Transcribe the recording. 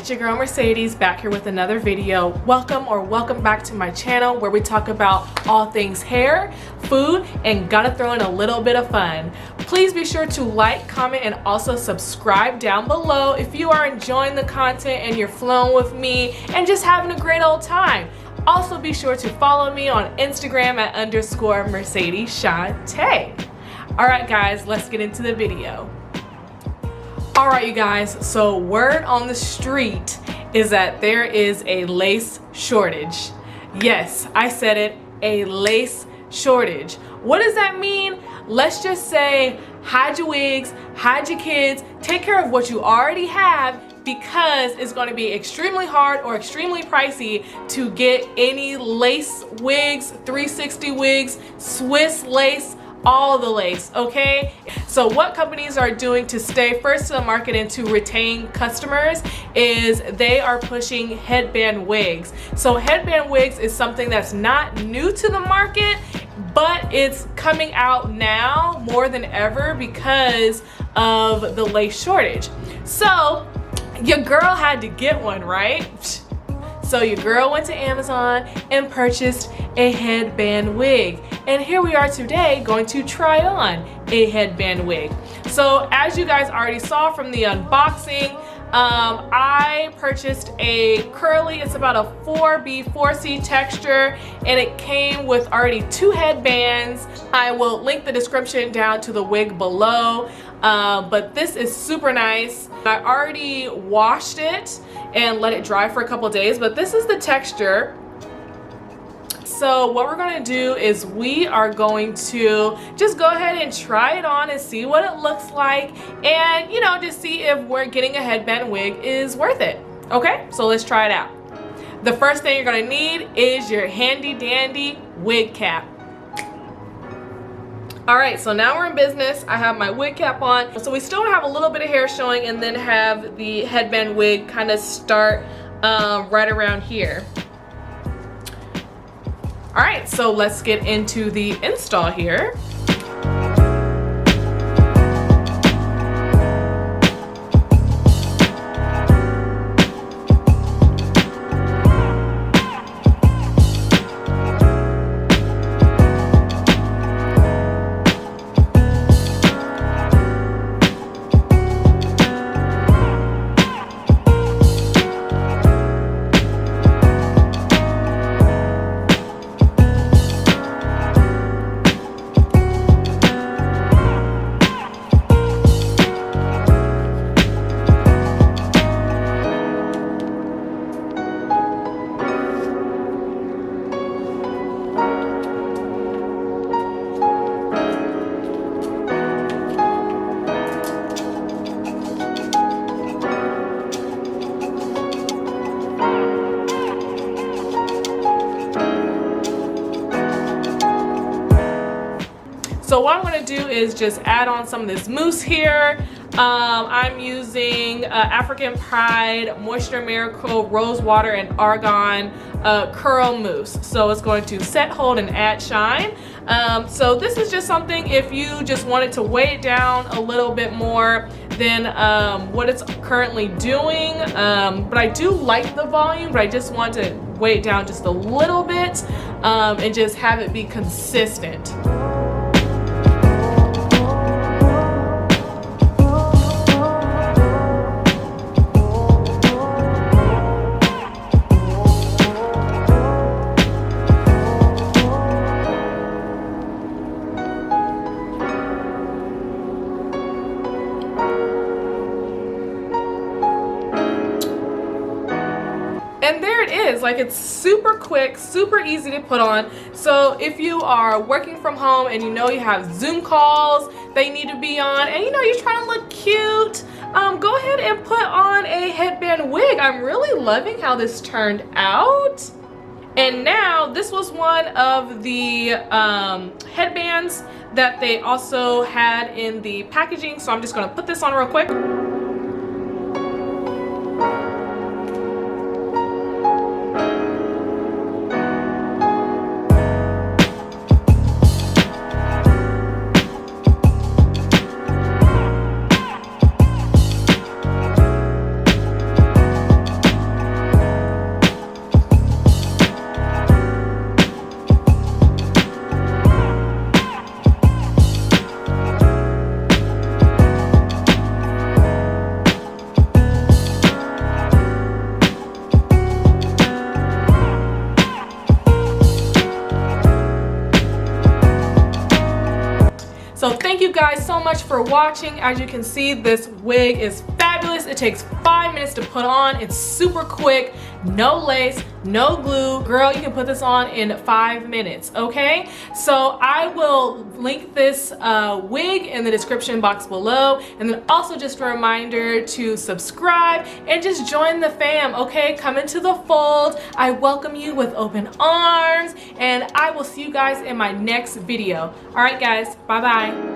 it's your girl Mercedes back here with another video. Welcome back to my channel where we talk about all things hair, food, and gotta throw in a little bit of fun. Please be sure to like, comment, and also subscribe down below if you are enjoying the content and you're flowing with me and just having a great old time. Also be sure to follow me on Instagram at _MercedesShante. Alright guys, let's get into the video. Alright you guys, so word on the street is that there is a lace shortage. Yes, I said it, a lace shortage. What does that mean? Let's just say hide your wigs, hide your kids, take care of what you already have, because it's going to be extremely hard or extremely pricey to get any lace wigs, 360 wigs, Swiss lace, all the lace, okay? So what companies are doing to stay first to the market and to retain customers is they are pushing headband wigs. So headband wigs is something that's not new to the market, but it's coming out now more than ever because of the lace shortage. So your girl had to get one, right? So your girl went to Amazon and purchased a headband wig. And here we are today going to try on a headband wig. So as you guys already saw from the unboxing, I purchased a curly, it's about a 4B, 4C texture, and it came with already 2 headbands. I will link the description down to the wig below, but this is super nice. I already washed it and let it dry for a couple days, but this is the texture. So what we're going to do is we are going to just go ahead and try it on and see what it looks like, and you know, just see if we're getting a headband wig is worth it. Okay, so let's try it out. The first thing you're going to need is your handy dandy wig cap. Alright, so now we're in business. I have my wig cap on. So we still have a little bit of hair showing and then have the headband wig kind of start right around here. Alright, so let's get into the install here. So what I'm going to do is just add on some of this mousse here. I'm using African Pride, Moisture Miracle, Rose Water, and Argan Curl Mousse. So it's going to set, hold, and add shine. So this is just something if you just wanted to weigh it down a little bit more than what it's currently doing. But I do like the volume, but I just want to weigh it down just a little bit and just have it be consistent. And there it is, like it's super quick, super easy to put on. So if you are working from home and you know you have Zoom calls that you need to be on and you know you're trying to look cute, go ahead and put on a headband wig. I'm really loving how this turned out. And now this was one of the headbands that they also had in the packaging. So I'm just gonna put this on real quick. thank you guys so much for watching. As you can see, this wig is fabulous. It takes 5 minutes to put on. It's super quick, no lace, no glue. Girl, you can put this on in 5 minutes, okay? So I will link this wig in the description box below. And then also just a reminder to subscribe and just join the fam, okay? Come into the fold. I welcome you with open arms, and I will see you guys in my next video. All right, guys, bye-bye.